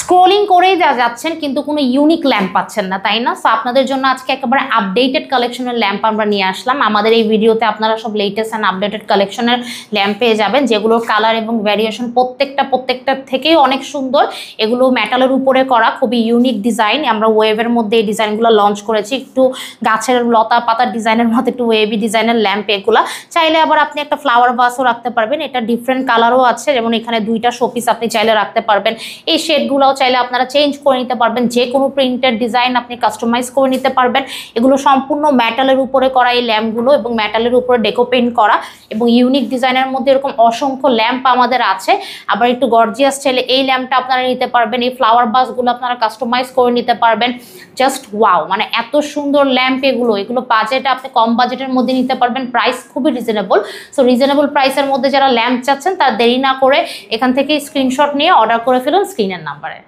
Scrolling করেই যাচ্ছেন কিন্তু কোনো ইউনিক ল্যাম্প পাচ্ছেন না, তাই না? সো আপনাদের জন্য আজকে একেবারে আপডেটেড কালেকশনের ল্যাম্প আমরা নিয়ে আসলাম। আমাদের এই ভিডিওতে আপনারা সব লেটেস্ট অ্যান্ড আপডেটেড কালেকশনের ল্যাম্প পেয়ে যাবেন, যেগুলোর কালার এবং ভ্যারিয়েশন প্রত্যেকটা থেকেই অনেক সুন্দর। এগুলো মেটালের উপরে করা, খুবই ইউনিক ডিজাইন। আমরা ওয়েভের মধ্যে এই ডিজাইনগুলো লঞ্চ করেছি, একটু গাছের লতা পাতার ডিজাইনের মতো একটু ওয়েভি ডিজাইনের ল্যাম্প এগুলা। চাইলে আবার আপনি একটা ফ্লাওয়ার ভাসও রাখতে পারবেন, এটা ডিফারেন্ট কালারও আছে, যেমন এখানে দুইটা শোপিস আপনি চাইলে রাখতে পারবেন। এই শেডগুলো চাইলে আপনারা চেঞ্জ করে নিতে পারবেন, যে কোনো প্রিন্টের ডিজাইন আপনি কাস্টমাইজ করে নিতে পারবেন। এগুলো সম্পূর্ণ মেটালের উপরে করা এই ল্যাম্পগুলো, এবং মেটালের উপরে ডেকো পেইন্ট করা, এবং ইউনিক ডিজাইনের মধ্যে এরকম অসংখ্য ল্যাম্প আমাদের আছে। আবার একটু গর্জিয়াস চাইলে এই ল্যাম্পটা আপনারা নিতে পারবেন, এই ফ্লাওয়ার বাসগুলো আপনারা কাস্টমাইজ করে নিতে পারবেন। জাস্ট ওয়াও, মানে এত সুন্দর ল্যাম্প এগুলো বাজেটে আপনি কম বাজেটের মধ্যে নিতে পারবেন, প্রাইস খুবই রিজনেবল। সো রিজনেবল প্রাইসের মধ্যে যারা ল্যাম্প চাচ্ছেন তারা দেরি না করে এখান থেকে স্ক্রিনশট নিয়ে অর্ডার করে ফেলুন স্ক্রিনের নাম্বারে।